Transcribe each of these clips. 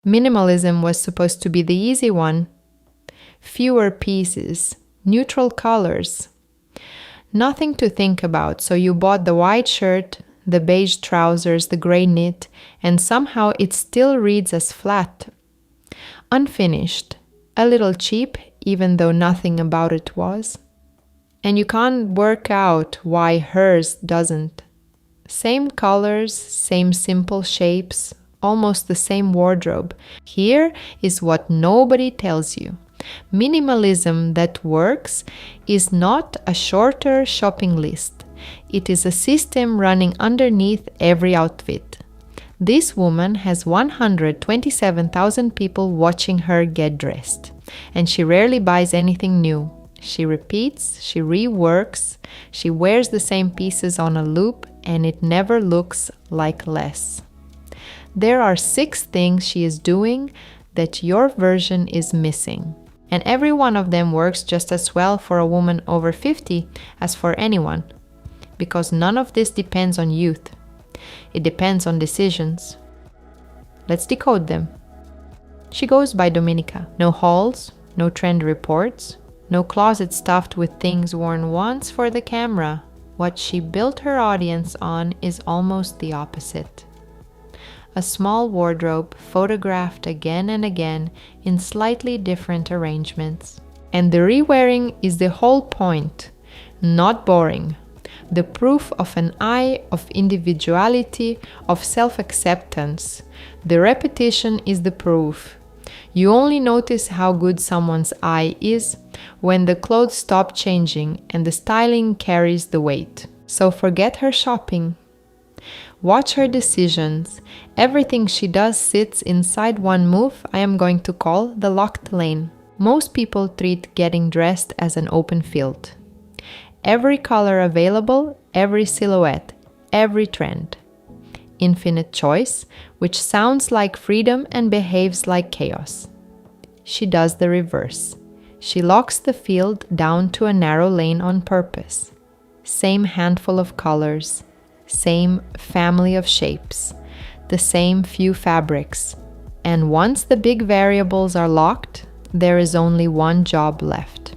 Minimalism was supposed to be the easy one. Fewer pieces, neutral colors. Nothing to think about, so you bought the white shirt, the beige trousers, the gray knit, and somehow it still reads as flat. Unfinished, a little cheap, even though nothing about it was. And you can't work out why hers doesn't. Same colors, same simple shapes, almost the same wardrobe. Here is what nobody tells you. Minimalism that works is not a shorter shopping list. It is a system running underneath every outfit. This woman has 127,000 people watching her get dressed, and she rarely buys anything new. She repeats, she reworks, she wears the same pieces on a loop, and it never looks like less. There are 6 things she is doing that your version is missing. And every one of them works just as well for a woman over 50 as for anyone. Because none of this depends on youth. It depends on decisions. Let's decode them. She goes by Dominica. No hauls, no trend reports, no closet stuffed with things worn once for the camera. What she built her audience on is almost the opposite. A small wardrobe photographed again and again in slightly different arrangements. And the re-wearing is the whole point, not boring. The proof of an eye, of individuality, of self-acceptance. The repetition is the proof. You only notice how good someone's eye is when the clothes stop changing and the styling carries the weight. So forget her shopping. Watch her decisions. Everything she does sits inside one move I am going to call the locked lane. Most people treat getting dressed as an open field. Every color available, every silhouette, every trend. Infinite choice, which sounds like freedom and behaves like chaos. She does the reverse. She locks the field down to a narrow lane on purpose. Same handful of colors, same family of shapes, the same few fabrics. And once the big variables are locked, there is only one job left.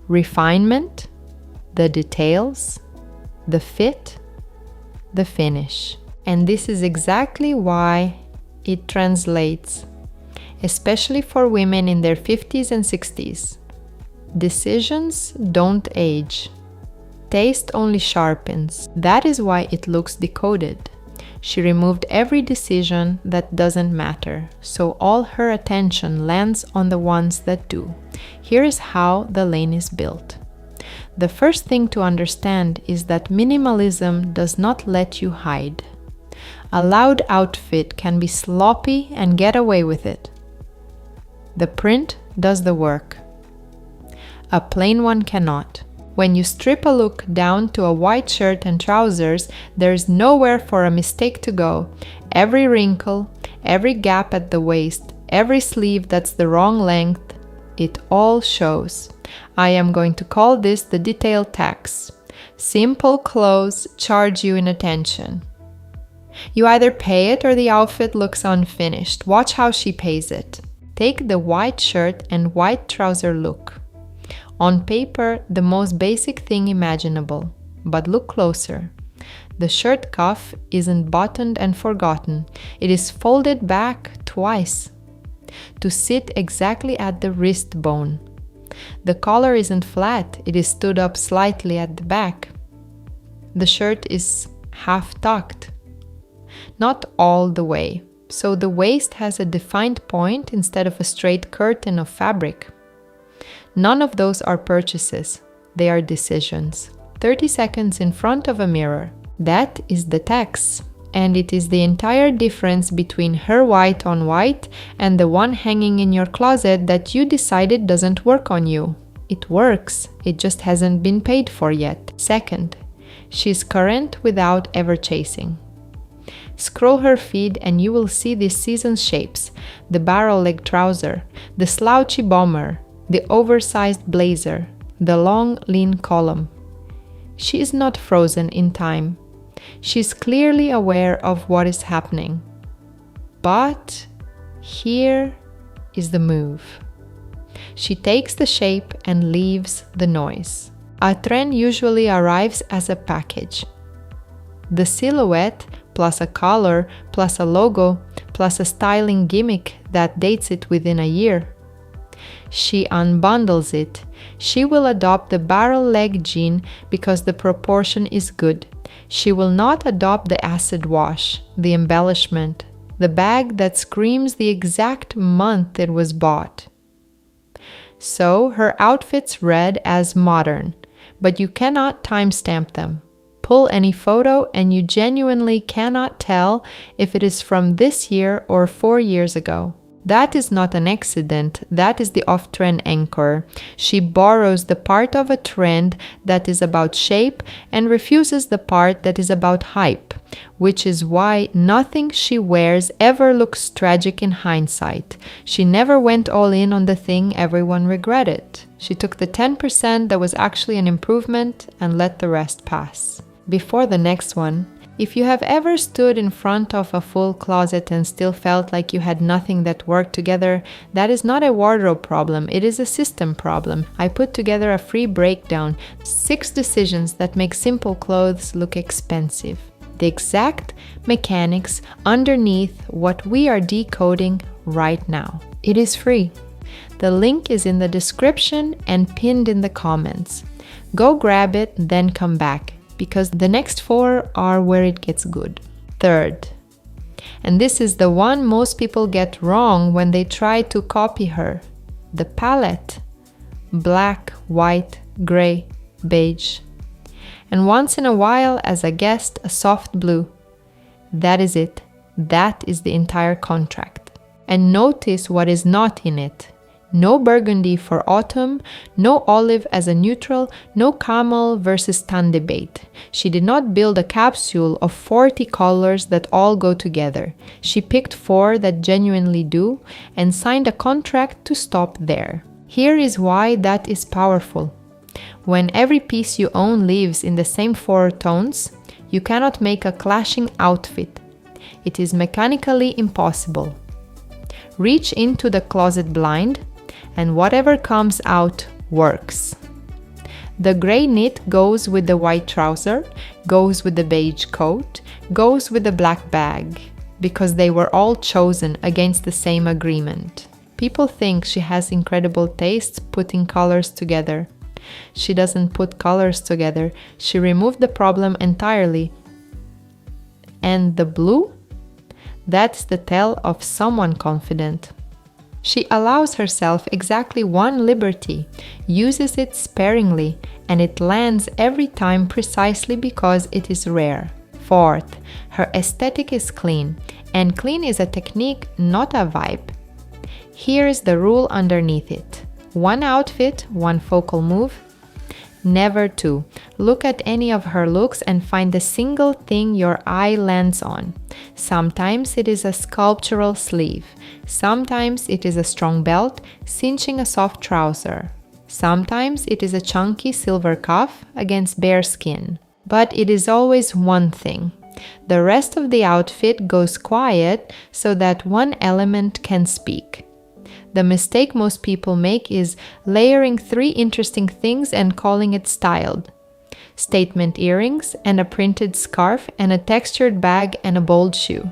Refinement, the details, the fit, the finish. And this is exactly why it translates, especially for women in their 50s and 60s. Decisions don't age. Taste only sharpens. That is why it looks decoded. She removed every decision that doesn't matter, so all her attention lands on the ones that do. Here is how the lane is built. The first thing to understand is that minimalism does not let you hide. A loud outfit can be sloppy and get away with it. The print does the work. A plain one cannot. When you strip a look down to a white shirt and trousers, there is nowhere for a mistake to go. Every wrinkle, every gap at the waist, every sleeve that's the wrong length, it all shows. I am going to call this the detail tax. Simple clothes charge you in attention. You either pay it or the outfit looks unfinished. Watch how she pays it. Take the white shirt and white trouser look. On paper, the most basic thing imaginable, but look closer. The shirt cuff isn't buttoned and forgotten. It is folded back twice to sit exactly at the wrist bone. The collar isn't flat, it is stood up slightly at the back. The shirt is half tucked, not all the way, so the waist has a defined point instead of a straight curtain of fabric. None of those are purchases, they are decisions. 30 seconds in front of a mirror. That is the tax. And it is the entire difference between her white on white and the one hanging in your closet that you decided doesn't work on you. It works, it just hasn't been paid for yet. Second, she's current without ever chasing. Scroll her feed and you will see these season's shapes: the barrel leg trouser, the slouchy bomber, the oversized blazer, the long, lean column. She is not frozen in time. She's clearly aware of what is happening. But here is the move. She takes the shape and leaves the noise. A trend usually arrives as a package. The silhouette, plus a color, plus a logo, plus a styling gimmick that dates it within a year. She unbundles it. She will adopt the barrel leg jean because the proportion is good. She will not adopt the acid wash, the embellishment, the bag that screams the exact month it was bought. So her outfits read as modern, but you cannot timestamp them. Pull any photo and you genuinely cannot tell if it is from this year or 4 years ago. That is not an accident, that is the off-trend anchor. She borrows the part of a trend that is about shape and refuses the part that is about hype, which is why nothing she wears ever looks tragic in hindsight. She never went all in on the thing everyone regretted. She took the 10% that was actually an improvement and let the rest pass. Before the next one, if you have ever stood in front of a full closet and still felt like you had nothing that worked together, that is not a wardrobe problem, it is a system problem. I put together a free breakdown, 6 decisions that make simple clothes look expensive. The exact mechanics underneath what we are decoding right now. It is free. The link is in the description and pinned in the comments. Go grab it, then come back, because the next 4 are where it gets good. Third, and this is the one most people get wrong when they try to copy her, the palette. Black, white, gray, beige. And once in a while, as a guest, a soft blue. That is it. That is the entire contract. And notice what is not in it. No burgundy for autumn, no olive as a neutral, no camel versus tan debate. She did not build a capsule of 40 colors that all go together. She picked 4 that genuinely do and signed a contract to stop there. Here is why that is powerful. When every piece you own lives in the same 4 tones, you cannot make a clashing outfit. It is mechanically impossible. Reach into the closet blind, and whatever comes out works. The gray knit goes with the white trouser, goes with the beige coat, goes with the black bag, because they were all chosen against the same agreement. People think she has incredible taste putting colors together. She doesn't put colors together, she removed the problem entirely. And the blue? That's the tell of someone confident. She allows herself exactly one liberty, uses it sparingly, and it lands every time precisely because it is rare. Fourth, her aesthetic is clean, and clean is a technique, not a vibe. Here is the rule underneath it. 1 outfit, 1 focal move. Never 2. Look at any of her looks and find the single thing your eye lands on. Sometimes it is a sculptural sleeve. Sometimes it is a strong belt cinching a soft trouser. Sometimes it is a chunky silver cuff against bare skin. But it is always one thing. The rest of the outfit goes quiet so that one element can speak. The mistake most people make is layering 3 interesting things and calling it styled. Statement earrings and a printed scarf and a textured bag and a bold shoe.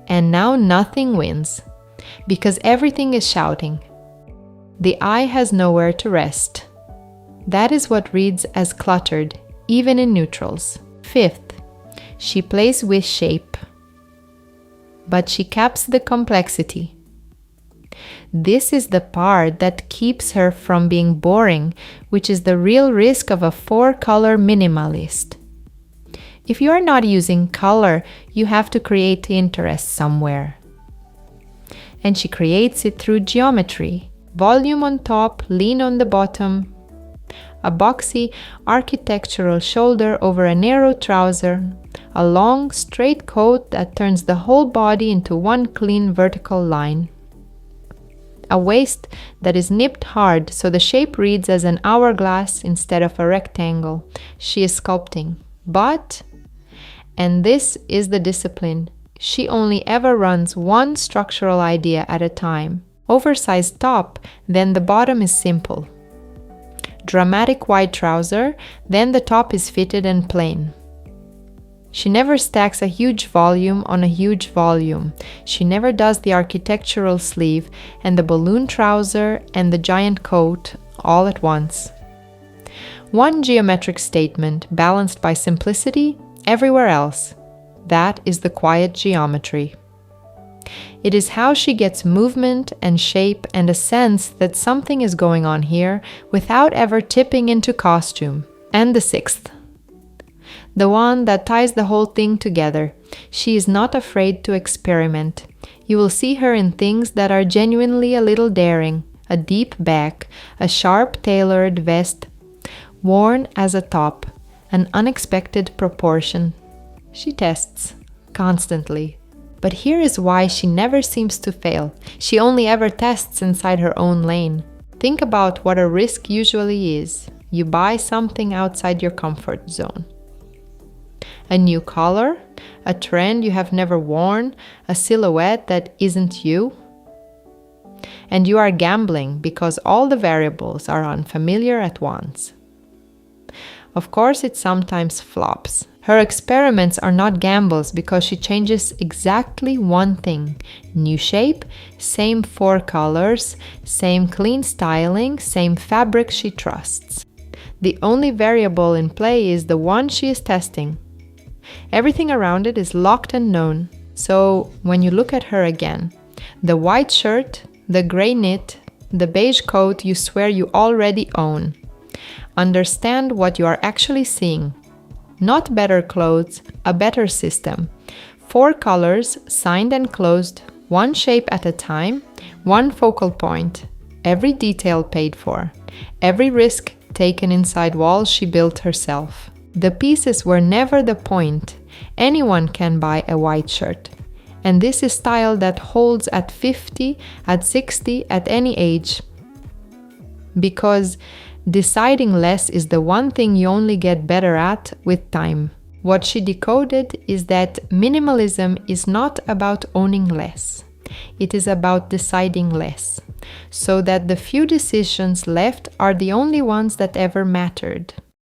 And now nothing wins, because everything is shouting. The eye has nowhere to rest. That is what reads as cluttered, even in neutrals. Fifth, she plays with shape, but she caps the complexity. This is the part that keeps her from being boring, which is the real risk of a 4-color minimalist. If you are not using color, you have to create interest somewhere. And she creates it through geometry. Volume on top, lean on the bottom. A boxy, architectural shoulder over a narrow trouser. A long, straight coat that turns the whole body into one clean vertical line. A waist that is nipped hard so the shape reads as an hourglass instead of a rectangle. She is sculpting. But, and this is the discipline, She only ever runs one structural idea at a time. Oversized top, then the bottom is simple. Dramatic wide trouser, then the top is fitted and plain. She never stacks a huge volume on a huge volume. She never does the architectural sleeve and the balloon trouser and the giant coat all at once. One geometric statement balanced by simplicity everywhere else. That is the quiet geometry. It is how she gets movement and shape and a sense that something is going on here without ever tipping into costume. And the sixth. The one that ties the whole thing together. She is not afraid to experiment. You will see her in things that are genuinely a little daring. A deep back, a sharp tailored vest, worn as a top, an unexpected proportion. She tests, constantly. But here is why she never seems to fail. She only ever tests inside her own lane. Think about what a risk usually is. You buy something outside your comfort zone. A new color, a trend you have never worn, a silhouette that isn't you. And you are gambling because all the variables are unfamiliar at once. Of course, it sometimes flops. Her experiments are not gambles because she changes exactly one thing. New shape, same 4 colors, same clean styling, same fabric she trusts. The only variable in play is the one she is testing. Everything around it is locked and known. So when you look at her again, the white shirt, the gray knit, the beige coat you swear you already own. Understand what you are actually seeing. Not better clothes, a better system. 4 colors, signed and closed, one shape at a time, one focal point. Every detail paid for. Every risk taken inside walls she built herself. The pieces were never the point. Anyone can buy a white shirt. And this is style that holds at 50, at 60, at any age. Because deciding less is the one thing you only get better at with time. What she decoded is that minimalism is not about owning less. It is about deciding less, so that the few decisions left are the only ones that ever mattered.